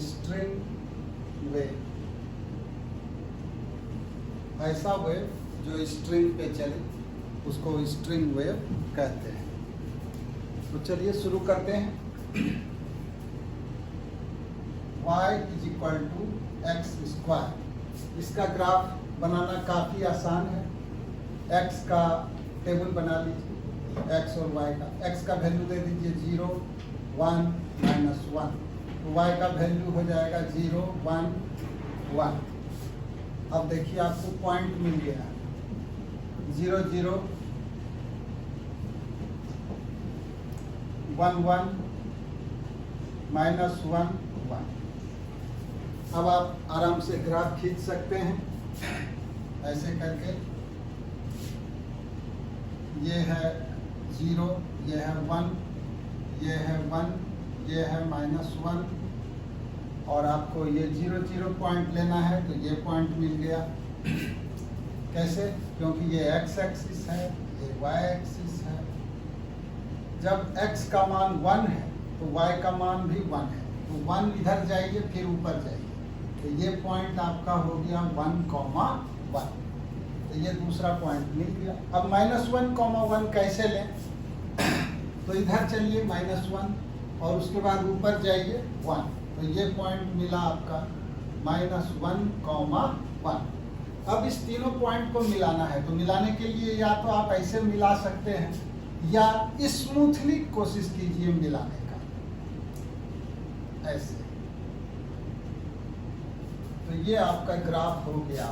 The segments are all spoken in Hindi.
स्ट्रिंग वेव, ऐसा वेव जो स्ट्रिंग पे चले उसको स्ट्रिंग वेव कहते हैं। तो चलिए शुरू करते हैं। y is equal to x square, इसका ग्राफ बनाना काफ़ी आसान है। x का टेबल बना लीजिए, x और y का। x का वैल्यू दे दीजिए 0, 1, -1, तो y का वैल्यू हो जाएगा 0, 1, 1। अब देखिए आपको पॉइंट मिल गया 0, 0, 1, 1, -1, 1। अब आप आराम से ग्राफ खींच सकते हैं ऐसे करके। ये है 0, ये है 1, ये है 1, ये है -1, और आपको ये 0, 0 पॉइंट लेना है तो ये पॉइंट मिल गया। कैसे? क्योंकि ये x एक्सिस है, ये y एक्सिस है। जब x का मान 1 है तो y का मान भी 1 है, तो 1 इधर जाइए फिर ऊपर जाइए, तो ये पॉइंट आपका हो गया 1,1, तो ये दूसरा पॉइंट मिल गया। अब -1,1 कैसे लें? तो इधर चलिए -1 और उसके बाद ऊपर जाइए 1, तो ये पॉइंट मिला आपका -1,1। अब इस तीनों पॉइंट को मिलाना है, तो मिलाने के लिए या तो आप ऐसे मिला सकते हैं या स्मूथली कोशिश कीजिए मिलाने का, ऐसे। तो ये आपका ग्राफ हो गया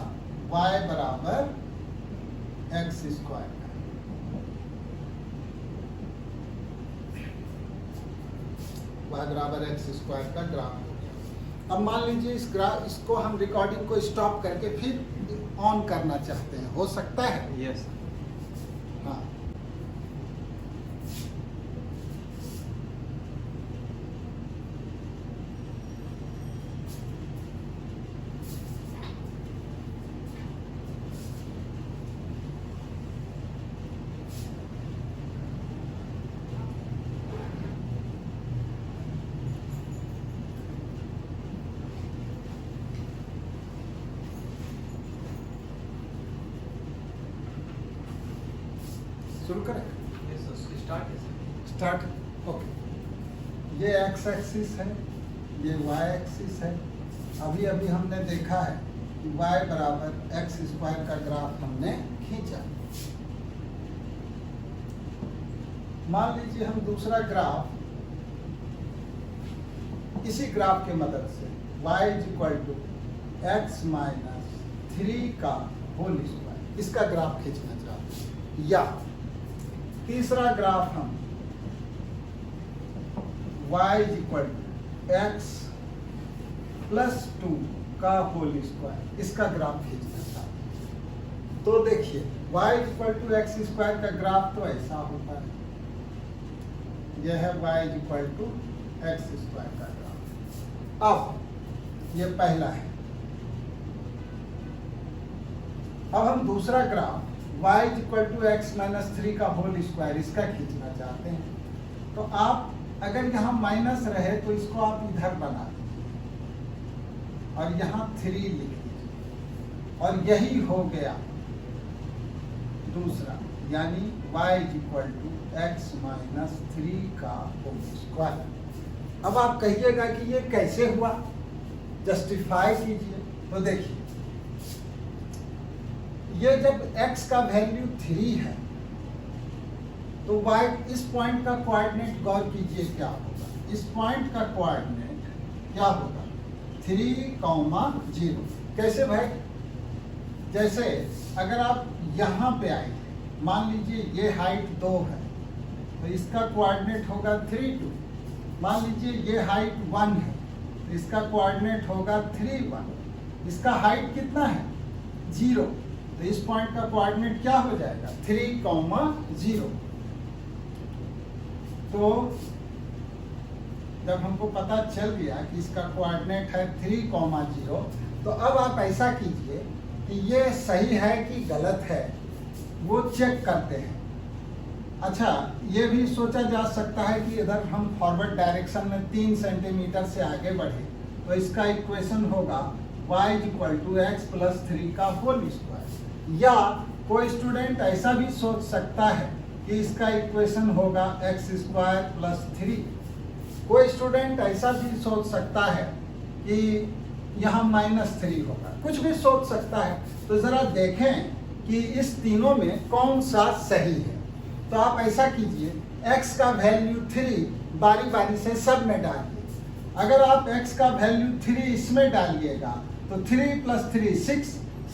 y बराबर एक्स स्क्वायर का। y बराबर एक्स स्क्वायर का ग्राफ हो गया। अब मान लीजिए इसको हम रिकॉर्डिंग को स्टॉप करके फिर ऑन करना चाहते हैं, हो सकता है? यस। हाँ, शुरू करें? स्टार्ट। ओके, ये एक्स एक्सिस है, ये वाई एक्सिस है। अभी अभी हमने देखा है कि y बराबर एक्स स्क्वायर का ग्राफ हमने खींचा। मान लीजिए हम दूसरा ग्राफ इसी ग्राफ के मदद से y is equal to x -3 का होल स्क्वायर, इसका ग्राफ खींचना चाहते हैं। या तीसरा ग्राफ हम y is equal to x +2 का होल स्क्वायर, इसका ग्राफ खींचना चाहते हैं। तो देखिए y is equal to x square का ग्राफ तो ऐसा होता है, यह है y is equal to x square का ग्राफ। अब ये पहला है। अब हम दूसरा graph y is equal to x -3 का होल स्क्वायर, इसका खींचना चाहते हैं। तो आप अगर यहाँ माइनस रहे तो इसको आप इधर बना दीजिए और यहाँ 3 लिख दीजिए, और यही हो गया दूसरा, यानी y is equal to x -3 का होल स्क्वायर। अब आप कहिएगा कि ये कैसे हुआ, जस्टिफाई कीजिए। तो देखिए, ये जब x का वैल्यू 3 है तो y, इस पॉइंट का कोऑर्डिनेट गौर कीजिए क्या होगा। इस पॉइंट का कोऑर्डिनेट क्या होगा? 3,0। कैसे भाई? जैसे अगर आप यहाँ पे आए, मान लीजिए ये हाइट 2 है तो इसका कोऑर्डिनेट होगा 3, 2। मान लीजिए ये हाइट 1 है तो इसका कोऑर्डिनेट होगा 3, 1। इसका हाइट कितना है? 0, तो इस पॉइंट का कोऑर्डिनेट क्या हो जाएगा? 3,0। तो जब हमको पता चल गया कि इसका कोऑर्डिनेट है 3,0, तो अब आप ऐसा कीजिए कि ये सही है कि गलत है, वो चेक करते हैं। अच्छा, ये भी सोचा जा सकता है कि इधर हम फॉरवर्ड डायरेक्शन में 3 सेंटीमीटर से आगे बढ़े तो तो इसका इक्वेशन होगा y equal to x plus 3 का होल स्क्वायर। या कोई स्टूडेंट ऐसा भी सोच सकता है कि इसका इक्वेशन होगा एक्स स्क्वायर प्लस 3। कोई स्टूडेंट ऐसा भी सोच सकता है कि यहाँ -3 होगा, कुछ भी सोच सकता है। तो ज़रा देखें कि इस तीनों में कौन सा सही है। तो आप ऐसा कीजिए, x का वैल्यू 3 बारी बारी से सब में डालिए। अगर आप x का वैल्यू 3 इसमें डालिएगा तो 3 प्लस 3 6,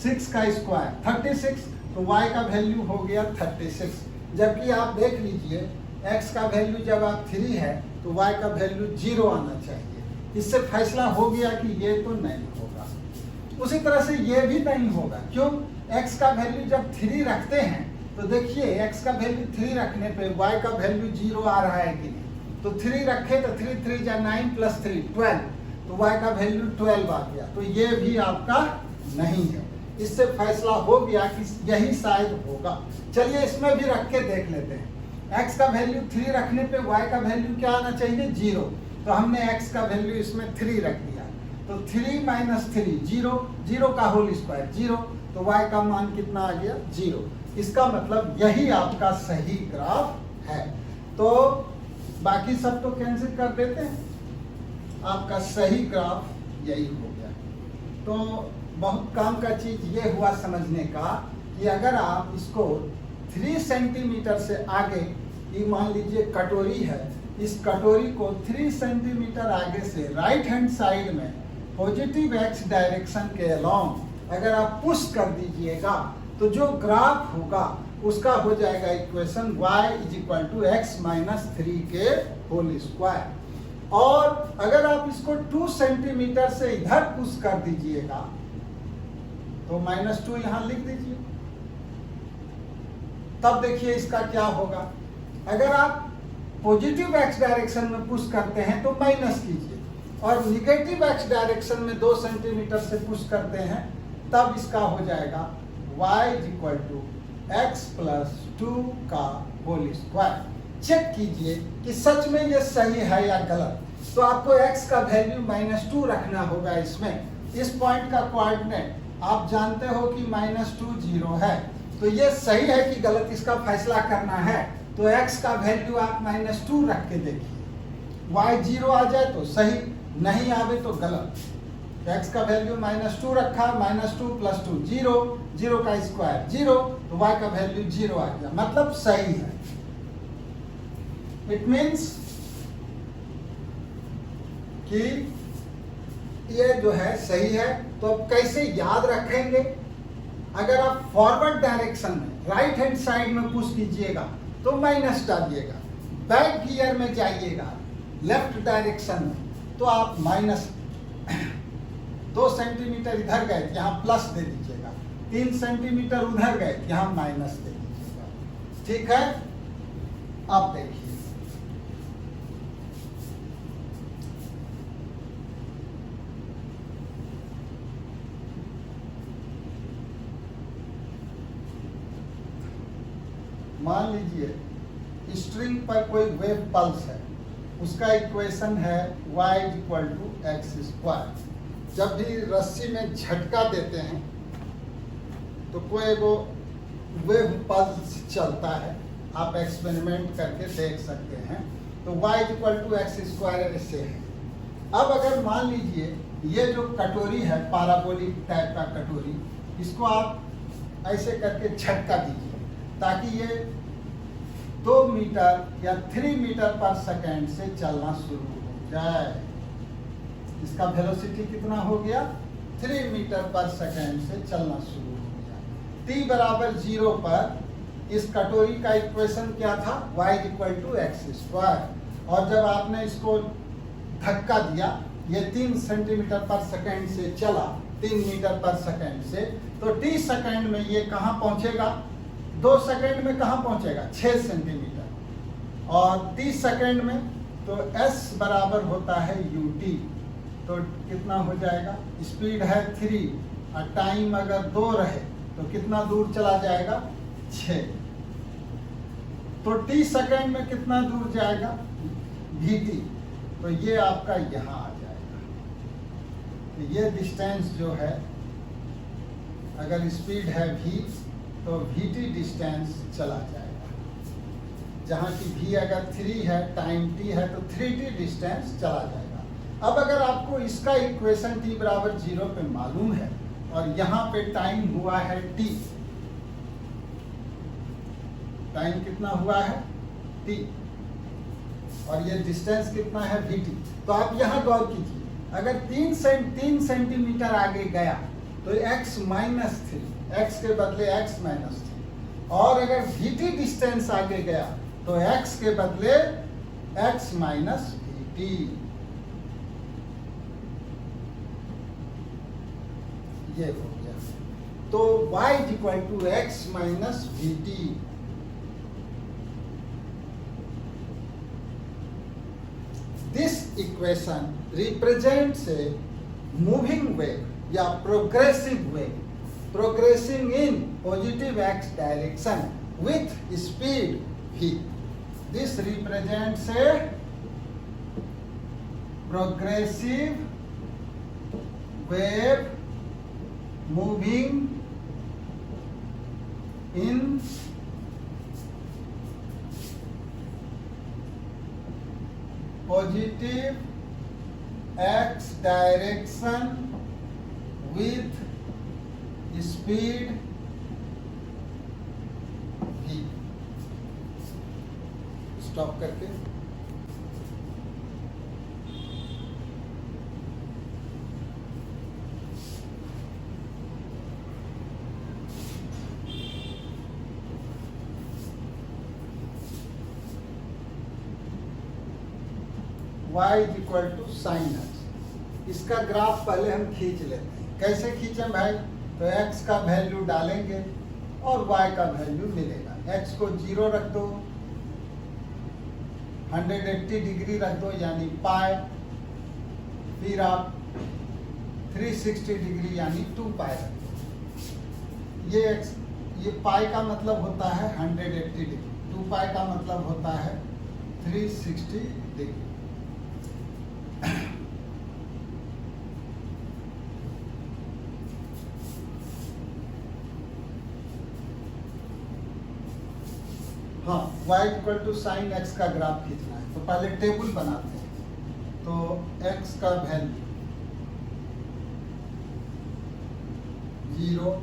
6 का स्क्वायर 36, तो y का वैल्यू हो गया 36। जबकि आप देख लीजिए x का वैल्यू जब आप 3 है तो y का वैल्यू 0 आना चाहिए। इससे फैसला हो गया कि ये तो नहीं होगा। उसी तरह से ये भी नहीं होगा। क्यों? x का वैल्यू जब 3 रखते हैं तो देखिए x का वैल्यू 3 रखने पे y का वैल्यू 0 आ रहा है कि नहीं। तो 3 रखे तो 3 3 जा 9 प्लस 3 12, तो y का वैल्यू 12 आ गया। तो ये भी आपका नहीं है। इससे फैसला हो गया कि यही शायद होगा। चलिए इसमें भी रख के देख लेते हैं। x का वैल्यू 3 रखने पे y का वैल्यू क्या आना चाहिए? 0। तो हमने x का वैल्यू इसमें 3 रख दिया। तो 3 माइनस 3 0, 0 का होल स्क्वायर 0, तो y का मान कितना आ गया? 0। इसका मतलब यही आपका सही ग्राफ है। तो बाकी सब तो कैंसिल कर देते हैं, आपका सही ग्राफ यही हो गया। तो बहुत काम का चीज ये हुआ समझने का कि अगर आप इसको 3 सेंटीमीटर से आगे, ये मान लीजिए कटोरी है, इस कटोरी को 3 सेंटीमीटर आगे से राइट हैंड साइड में पॉजिटिव एक्स डायरेक्शन के अलोंग अगर आप पुश कर दीजिएगा तो जो ग्राफ होगा उसका हो जाएगा equation y is equal to x minus 3 के होल स्क्वायर। और अगर आप इसको 2 सेंटीमीटर से इधर पुश कर दीजिएगा तो -2 यहां लिख दीजिए। तब देखिए इसका क्या होगा। अगर आप पॉजिटिव एक्स डायरेक्शन में पुश करते हैं तो माइनस कीजिए, और निगेटिव एक्स डायरेक्शन में 2 सेंटीमीटर से पुश करते हैं तब इसका हो जाएगा y is equal to x plus 2 का होल स्क्वायर। चेक कीजिए कि सच में ये सही है या गलत। तो आपको x का वैल्यू -2 रखना होगा इसमें। इस पॉइंट का कोऑर्डिनेट आप जानते हो कि -2 0 है। तो ये सही है कि गलत, इसका फैसला करना है। तो x का वैल्यू आप -2 रख के देखिए। y 0 आ जाए तो सही, नहीं आवे तो गलत। x का वैल्यू -2 रखा, -2 प्लस 2 0, 0 का स्क्वायर 0, तो y का वैल्यू 0 आ गया, मतलब सही है। इट मीन्स कि ये जो है सही है। तो अब कैसे याद रखेंगे? अगर आप फॉरवर्ड डायरेक्शन में राइट हैंड साइड में पुश कीजिएगा तो माइनस डालिएगा, बैक गियर में जाइएगा लेफ्ट डायरेक्शन में तो आप -2 सेंटीमीटर इधर गए यहाँ प्लस दे दीजिएगा, 3 सेंटीमीटर उधर गए यहाँ माइनस दे दीजिएगा। ठीक है? अब देखिए मान लीजिए स्ट्रिंग पर कोई वेव पल्स है, उसका इक्वेशन है y is equal to x square. जब भी रस्सी में झटका देते हैं तो कोई वो वेव पल्स चलता है, आप एक्सपेरिमेंट करके देख सकते हैं। तो y is equal to x square ऐसे है। अब अगर मान लीजिए ये जो कटोरी है पैराबोलिक टाइप का कटोरी, इसको आप ऐसे करके झटका दीजिए ताकि ये 2 मीटर या 3 मीटर पर सेकेंड से चलना शुरू हो जाए। इसका वेलोसिटी कितना हो गया? 3 मीटर पर सेकेंड से चलना शुरू हो गया। t बराबर 0 पर इस कटोरी का इक्वेशन क्या था? y is equal to x square. और जब आपने इसको धक्का दिया, ये 3 सेंटीमीटर पर सेकेंड से चला, 3 मीटर पर सेकेंड से, तो t सेकेंड में ये कहाँ पहुंचेगा? 2 सेकेंड में कहाँ पहुंचेगा? 6 सेंटीमीटर। और 30 सेकेंड में तो s बराबर होता है ut। तो कितना हो जाएगा? स्पीड है 3 और टाइम अगर 2 रहे तो कितना दूर चला जाएगा? 6। तो t सेकेंड में कितना दूर जाएगा? vt। तो ये आपका यहाँ आ जाएगा। तो ये डिस्टेंस जो है, अगर स्पीड है v, तो vt डिस्टेंस चला जाएगा। जहाँ की v अगर 3 है, टाइम t है, तो 3t डिस्टेंस चला जाएगा। अब अगर आपको इसका इक्वेशन t बराबर 0 पे मालूम है और यहाँ पे टाइम हुआ है t, टाइम कितना हुआ है t, और ये डिस्टेंस कितना है vt, तो आप यहाँ गौर कीजिए, अगर 3 सेंटीमीटर आगे गया तो x माइनस 3, x के बदले x माइनस 3, और अगर vt डिस्टेंस आगे गया तो x के बदले x माइनस vt। ये हो गया, तो y equal to x minus vt। This equation represents a moving wave या progressive wave progressing in positive x direction with speed v. This represents a progressive wave moving in positive x direction with speed v. Stop करके y equal to sine x। इसका ग्राफ पहले हम खींच लेते हैं। कैसे खींचें भाई? तो x का वैल्यू डालेंगे और y का वैल्यू मिलेगा। x को 0 रख दो, 180 डिग्री रख दो यानी पाई, फिर आप 360 डिग्री यानी 2 पाई रख दो। ये पाई का मतलब होता है 180 डिग्री, 2 पाई का मतलब होता है 360 डिग्री। हाँ, y equal to sine x का ग्राफ खींचना है, तो पहले टेबल बनाते हैं। तो x का वैल्यू 0,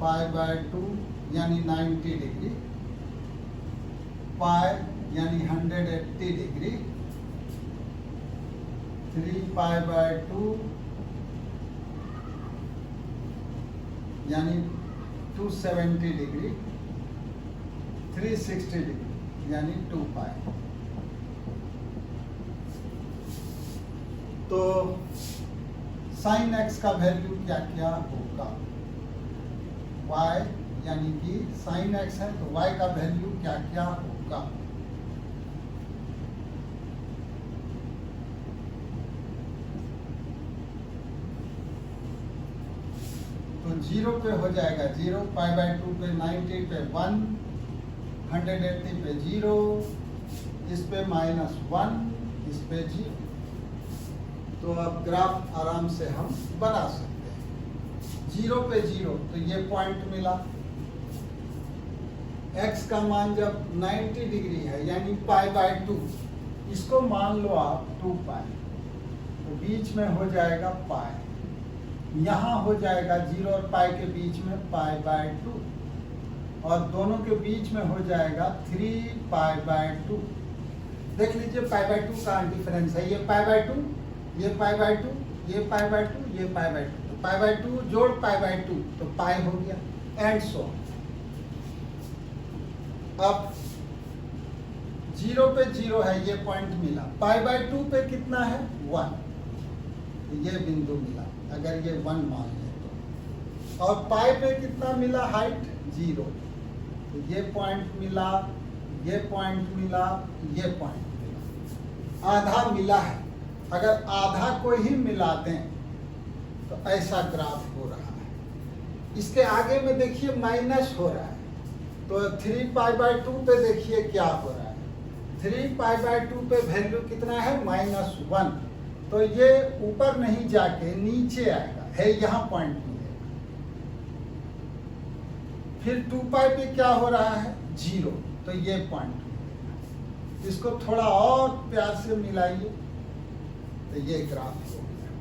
पाई बाय 2 यानी 90 डिग्री, पाई यानी 180 डिग्री, 3 पाई बाय 2 यानी 270 डिग्री, 360 डिग्री यानी 2 पाई। तो साइन x का वैल्यू क्या क्या होगा? y यानी कि साइन x है तो y का वैल्यू क्या क्या होगा? तो 0 पे हो जाएगा 0, पाई बाय 2 पे 90 पे 1, 180 पे 0, इस पे -1, इस पे 0। तो अब ग्राफ आराम से हम बना सकते हैं। 0 पे 0 तो ये पॉइंट मिला। x का मान जब 90 डिग्री है यानी पाई बाय 2, इसको मान लो आप 2 पाई, तो बीच में हो जाएगा पाई, यहाँ हो जाएगा 0 और पाई के बीच में पाई बाय 2, और दोनों के बीच में हो जाएगा 3 पाई बाय 2। देख लीजिए पाई बाय 2 का डिफरेंस है, ये पाई बाय 2, ये पाई बाय 2, ये पाई बाय 2, ये पाई बाय 2, तो पाई बाय 2 जोड़ पाई बाय 2 तो पाई हो गया, एंड सो। अब 0 पे 0 है, ये पॉइंट मिला। पाई बाय 2 पे कितना है? 1, ये बिंदु मिला अगर ये 1 मान ले तो। और पाई पे कितना मिला हाइट? 0, तो ये पॉइंट मिला, ये पॉइंट मिला, ये पॉइंट मिला, आधा मिला है। अगर आधा को ही मिला दें तो ऐसा ग्राफ हो रहा है। इसके आगे में देखिए माइनस हो रहा है, तो 3 पाई बाय 2 पे देखिए क्या हो रहा है। 3 पाई बाय 2 पे वैल्यू कितना है? -1, तो ये ऊपर नहीं जाके नीचे आएगा, है यहाँ पॉइंट मिलेगा। फिर 2 पाई पे क्या हो रहा है 0, तो ये पॉइंट मिलेगा। इसको थोड़ा और प्यार से मिलाइए तो ये ग्राफ हो गया।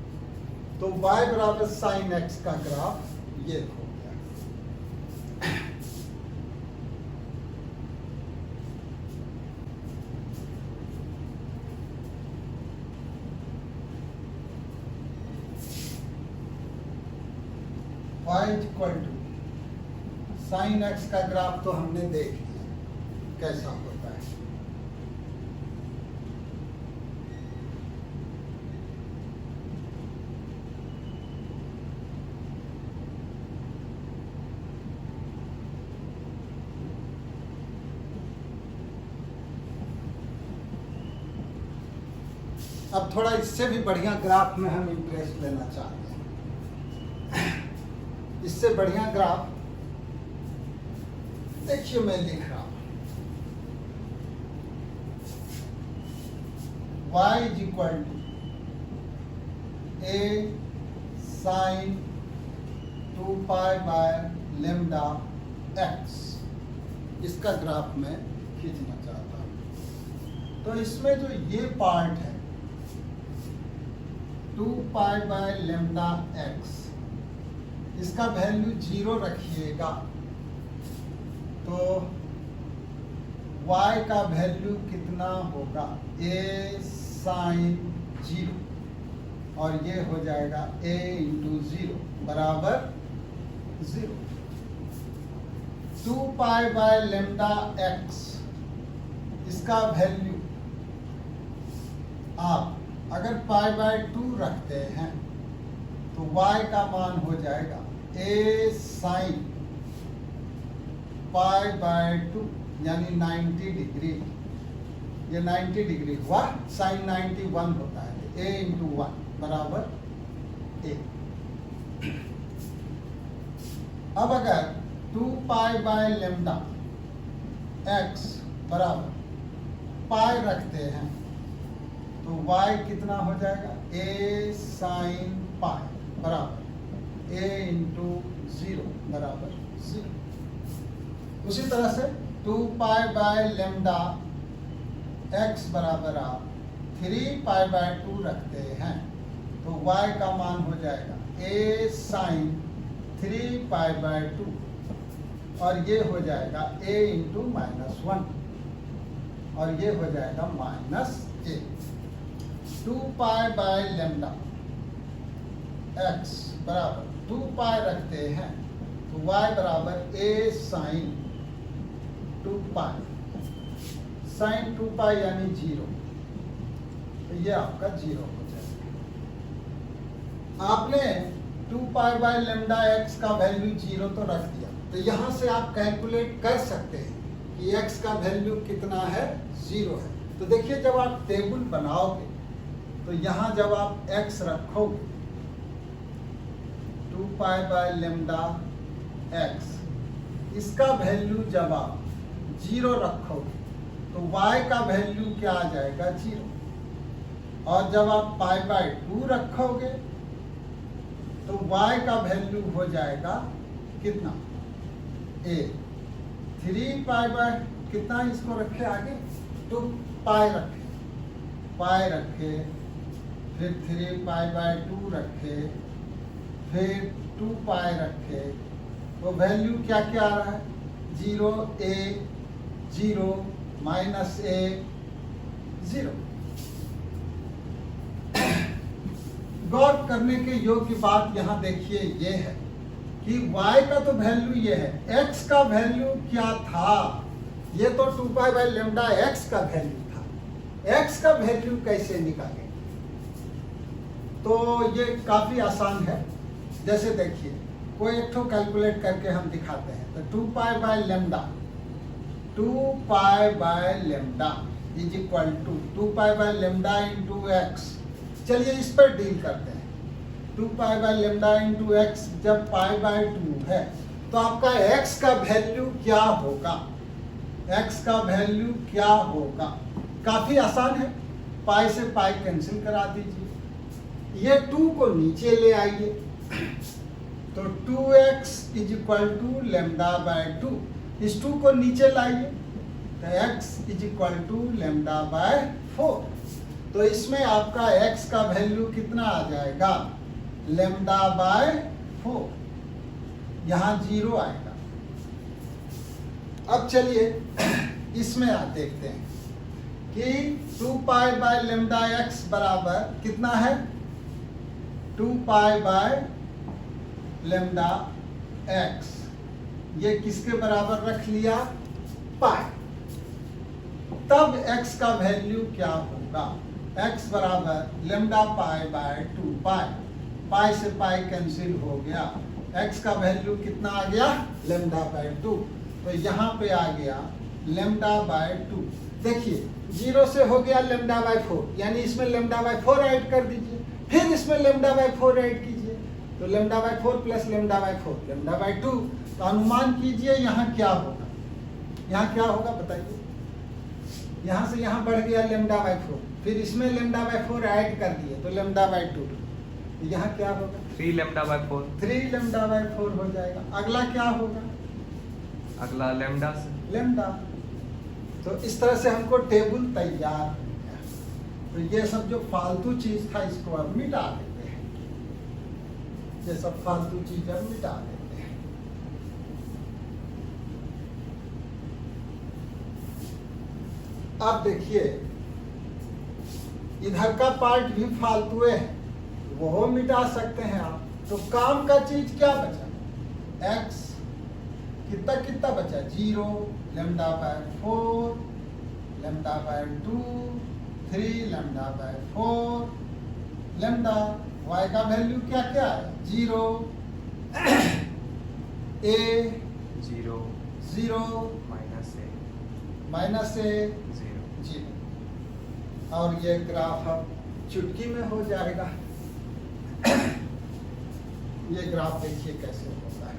तो y बराबर साइन x का ग्राफ ये हो गया। y equal to sine x का ग्राफ तो हमने देख लिया कैसा होता है। अब थोड़ा इससे भी बढ़िया ग्राफ में हम इंटरेस्ट लेना चाहते हैं। इससे बढ़िया ग्राफ देखिए, मैं लिख रहा हूं y is equal to a sine 2 pi by lambda x। इसका ग्राफ मैं खींचना चाहता हूं। तो इसमें जो ये पार्ट है 2 पाई बाय लेमडा x, इसका वैल्यू 0 रखिएगा तो y का वैल्यू कितना होगा a साइन 0 और ये हो जाएगा a इंटू 0 बराबर 0। 2 पाई बाय लेमडा x, इसका वैल्यू आप अगर पाई बाय 2 रखते हैं तो y का मान हो जाएगा a साइन पाई बाय 2 यानी 90 डिग्री। ये 90 डिग्री हुआ, साइन 91 होता है, a इंटू 1 बराबर a। अब अगर 2 पाई बाय लेमडा x बराबर पाई रखते हैं तो y कितना हो जाएगा a साइन पाई बराबर a इंटू 0 बराबर 0। उसी तरह से 2 पाई बाय लेमडा x बराबर आप 3 पाई बाय 2 रखते हैं तो y का मान हो जाएगा a साइन 3 पाई बाय 2 और ये हो जाएगा a इंटू -1 और ये हो जाएगा -a। 2 pi by lambda x बराबर 2 पाई रखते हैं तो y बराबर a साइन 2 पाई, साइन 2 पाई यानी 0, तो ये आपका 0 हो जाएगा। आपने 2 पाई बाय लेमडा x का वैल्यू 0 तो रख दिया, तो यहां से आप कैलकुलेट कर सकते हैं कि x का वैल्यू कितना है 0 है। तो देखिए जब आप टेबल बनाओगे तो यहां जब आप x रखोगे 2 पाई बाय लेमडा x, इसका वैल्यू जब आप 0 रखोगे तो y का वैल्यू क्या आ जाएगा 0, और जब आप पाई बाय 2 रखोगे तो y का वैल्यू हो जाएगा कितना a। 3 पाई बाय कितना इसको रखे आगे 2 पाई रखे, फिर 3 पाई बाय 2 रखे, फिर 2 पाई रखे, तो वैल्यू क्या क्या आ रहा है 0 a 0 माइनस a 0। गौर करने के योग्य बात यहाँ देखिए ये है कि y का तो वैल्यू ये है, x का वैल्यू क्या था, ये तो 2 पाई बाय लेमडा x का वैल्यू था, x का वैल्यू कैसे निकालें। तो ये काफी आसान है। जैसे देखिए कोई एक तो कैलकुलेट करके हम दिखाते हैं, तो 2 पाई by lambda is equal to 2 pi by lambda into x. चलिए इस पर डील करते हैं। 2 पाई बाय लेमडा इंटू एक्स जब पाई बाय 2 है तो आपका x का वैल्यू क्या होगा, x का वैल्यू क्या होगा। काफी आसान है, पाई से पाई कैंसिल करा दीजिए, ये 2 को नीचे ले आइए, तो 2x is equal to lambda by 2। इस 2 को नीचे लाइए, तो x is equal to lambda by 4। तो इसमें आपका x का वैल्यू कितना आ जाएगा, लेमडा बाय 4, यहाँ 0 आएगा। अब चलिए इसमें आप देखते हैं कि 2 पाई बाय लेमडा x बराबर कितना है, 2 पाई बाय लेमडा x, ये किसके बराबर रख लिया, पाई। तब x का वैल्यू क्या होगा, x बराबर लेमडा पाई बाय 2 पाई, पाई से पाई कैंसिल हो गया, x का वैल्यू कितना आ गया, लेमडा बाय 2। तो यहाँ पे आ गया लेमडा बाय 2। देखिए 0 से हो गया लेमडा बाय 4, यानी इसमें लेमडा बाय 4 ऐड कर दीजिए, फिर इसमें लेमडा बाय 4 ऐड कीजिए, तो lambda by 4 plus lambda by 4 lambda by 2। तो अनुमान कीजिए यहाँ क्या होगा, यहाँ क्या होगा बताइए। यहाँ से यहाँ बढ़ गया लेमडा बाय 4, फिर इसमें लेमडा बाय 4 ऐड कर दिए तो लेमडा बाय 2, यहाँ क्या होगा, 3 लेमडा बाय 4। 3 लेमडा बाय 4 हो जाएगा। अगला क्या होगा, अगला लेमडा से लेमडा। तो इस तरह से हमको टेबल तैयार हो गया। तो ये सब जो फालतू चीज था इसको अब मिटा देते हैं, ये सब फालतू चीज अब मिटा देते हैं। अब देखिए इधर का पार्ट भी फालतू है, वो मिटा सकते हैं आप। तो काम का चीज क्या बचा, x कितना कितना बचा, 0, lambda by 4, lambda by 2, 3 lambda by 4, lambda. y का वैल्यू क्या क्या है, 0, a 0 0 माइनस a 0। और ये ग्राफ अब चुटकी में हो जाएगा। ये ग्राफ देखिए कैसे होता है।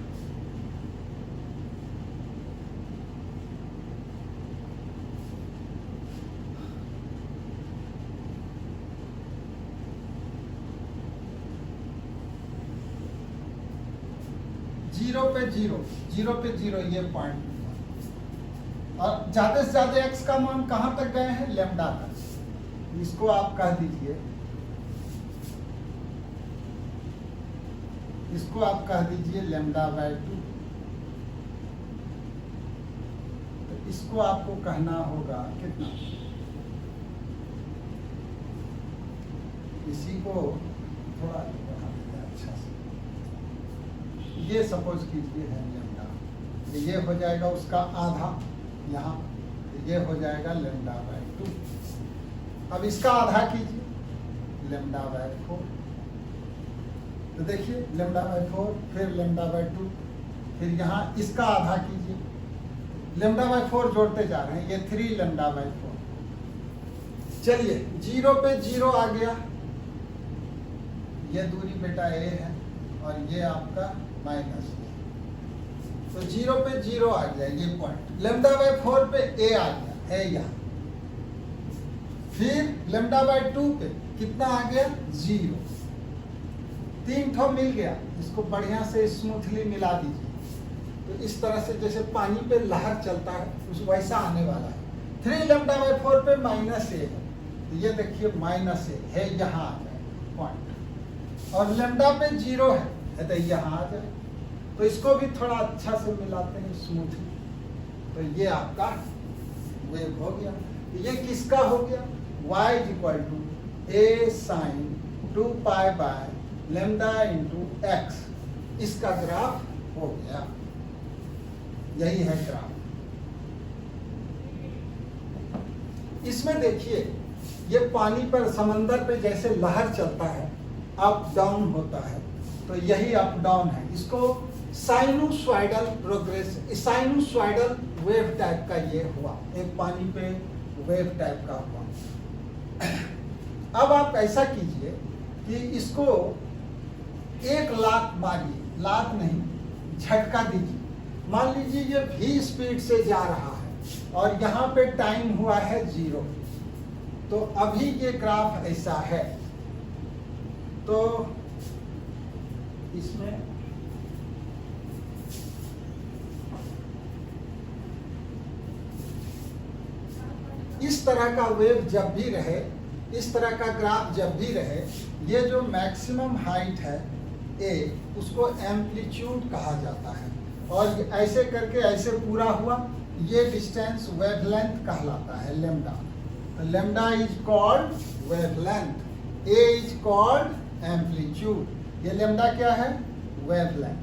जीरो पे जीरो ये पॉइंट, और ज्यादा से ज्यादा x का मान कहां तक गए हैं, लेमडा तक। इसको आप कह दीजिए, इसको आप कह दीजिए लेमडा बाय 2। तो इसको आपको कहना होगा कितना, इसी को थोड़ा बढ़ा देते अच्छा से। ये सपोज कीजिए है लेमडा, ये हो जाएगा उसका आधा यहाँ, ये हो जाएगा लेमडा बाय 2। अब इसका आधा कीजिए, लेमडा बाय 4। तो देखिए लेमडा बाय 4, फिर लेमडा बाय 2, फिर यहाँ इसका आधा कीजिए, लेमडा बाय 4 जोड़ते जा रहे हैं, ये 3 लेमडा बाय 4। चलिए 0 पे 0 आ गया, ये दूरी बेटा a है और ये आपका माइनस। तो 0 पे 0 आ गया ये पॉइंट, लेमडा बाय 4 पे a आ गया है यहाँ, फिर लेमडा बाय 2 पे कितना आ गया, 0। 3 ठो मिल गया, इसको बढ़िया से स्मूथली मिला दीजिए। तो इस तरह से जैसे पानी पे लहर चलता है उस वैसा आने वाला है। 3 लेमडा बाय 4 पे माइनस a है, तो ये देखिए माइनस a है, यहाँ आ जाए पॉइंट। और लेमडा पे 0 है तो यहाँ आ जाए। तो इसको भी थोड़ा अच्छा से मिलाते हैं स्मूथली, तो ये आपका वेव हो गया। ये किसका हो गया, y is equal to a sine 2 pi by lambda into x, इसका ग्राफ हो गया। यही है ग्राफ। इसमें देखिए ये पानी पर, समंदर पे जैसे लहर चलता है, अप डाउन होता है, तो यही अप डाउन है। इसको sinusoidal progress, sinusoidal wave type का ये हुआ, एक पानी पे वेव टाइप का हुआ। अब आप ऐसा कीजिए कि इसको एक लात मारिए, लात नहीं झटका दीजिए। मान लीजिए ये v स्पीड से जा रहा है और यहाँ पे टाइम हुआ है 0, तो अभी ये ग्राफ ऐसा है। तो इसमें इस तरह का वेव जब भी रहे, इस तरह का ग्राफ जब भी रहे, ये जो मैक्सिमम हाइट है ए, उसको एम्पलीट्यूड कहा जाता है। और ऐसे करके ऐसे पूरा हुआ, ये डिस्टेंस वेवलेंथ कहलाता है, lambda. Lambda is called wavelength, A is called amplitude. ये लेम्डा क्या है? वेवलेंथ।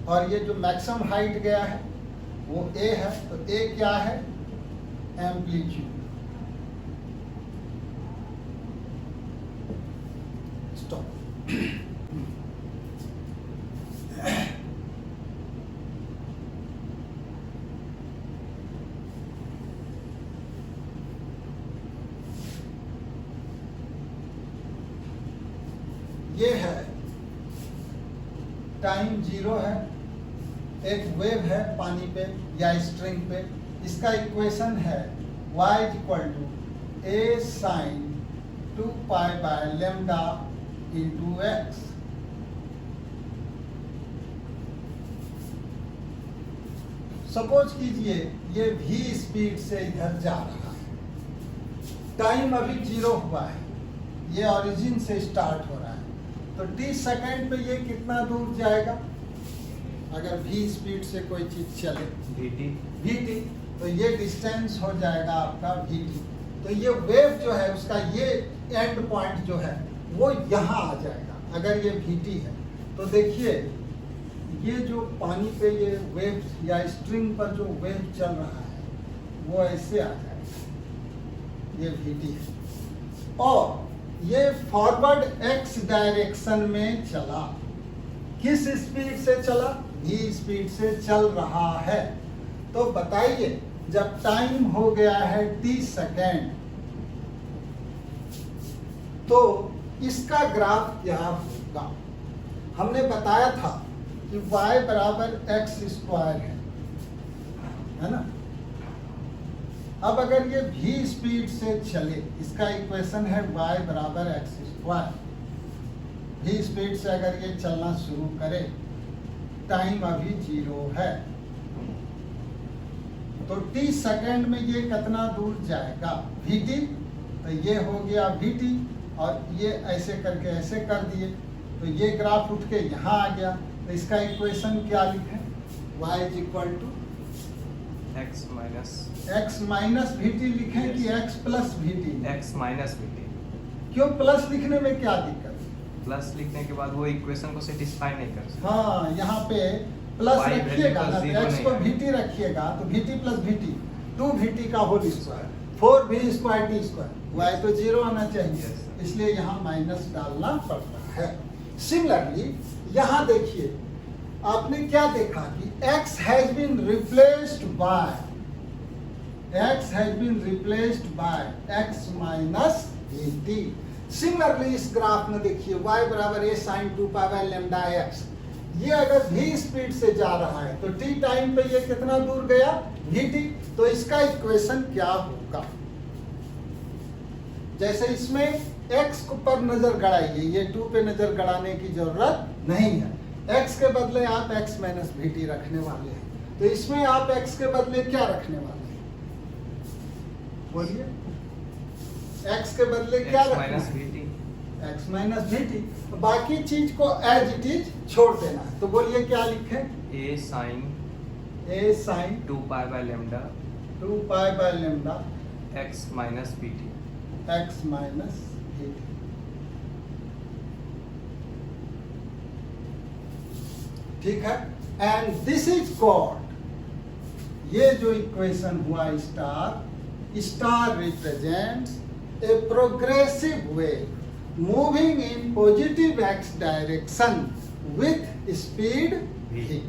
और ये जो मैक्सिमम हाइट गया है वो ए है, तो ए क्या है? एम्पलीट्यूड। स्टॉप। ये है टाइम 0 है, एक वेव है पानी पे या स्ट्रिंग पे। इसका इक्वेशन है y is equal to a sin 2 pi by lambda into x. Suppose कीजिए ये v स्पीड से इधर जा रहा है, टाइम अभी 0 हुआ है, ये ओरिजिन से स्टार्ट हो रहा है, तो t सेकेंड पे ये कितना दूर जाएगा? अगर v स्पीड से कोई चीज चले, vt, तो ये डिस्टेंस हो जाएगा आपका vt। तो ये वेव जो है उसका ये एंड पॉइंट जो है वो यहाँ आ जाएगा। अगर ये vt है तो देखिए ये जो पानी पे ये वेव या स्ट्रिंग पर जो वेव चल रहा है वो ऐसे आ जाएगा, ये vt है। और ये फॉरवर्ड x डायरेक्शन में चला। किस स्पीड से चला? v स्पीड से चल रहा है। तो बताइए जब टाइम हो गया है t सेकेंड, तो इसका ग्राफ क्या होगा? हमने बताया था कि y बराबर एक्स स्क्वायर है ना। अब अगर ये v स्पीड से चले, इसका इक्वेशन है y बराबर एक्स स्क्वायर। v स्पीड से अगर ये चलना शुरू करे, टाइम अभी 0 है, तो t सेकेंड में ये कितना दूर जाएगा? vt। तो ये हो गया vt, और ये ऐसे करके ऐसे कर दिए, तो ये ग्राफ उठ के यहाँ आ गया। तो इसका इक्वेशन क्या लिखें? y is equal to x minus vt लिखें कि x plus vt? x minus vt। क्यों प्लस लिखने में क्या दिक्कत? प्लस लिखने के बाद वो इक्वेशन को सेटिस्फाई नहीं कर सकता। हाँ, यहाँ पे प्लस Y रखिएगा ना, value x plus को zero vt रखिएगा तो vt प्लस vt 2vt का whole square 4v square t square, y तो 0 आना चाहिए। Yes, sir. इसलिए यहाँ माइनस डालना पड़ता है। सिमिलरली यहाँ देखिए, आपने क्या देखा कि x has been replaced by x minus vt। Similarly इस ग्राफ में देखिए y बराबर a sin 2 pi by lambda x। ये अगर v स्पीड से जा रहा है तो t टाइम पे ये कितना दूर गया? vt। तो इसका इक्वेशन क्या होगा? जैसे इसमें x पर नजर गड़ाइए, ये 2 पे नजर गड़ाने की जरूरत नहीं है। x के बदले आप x माइनस vt रखने वाले हैं, तो इसमें आप x के बदले क्या रखने वाले हैं? बोलिए, x के बदले क्या x रखना माइनस है? vt। x minus vt। तो बाकी चीज को एज इट इज छोड़ देना है। तो बोलिए क्या लिखें? a sin a sin 2 pi by lambda 2 pi by lambda x minus vt। x minus vt। ठीक है, एंड दिस इज कॉल्ड, ये जो इक्वेशन हुआ star represents a progressive wave moving in positive x direction with speed v।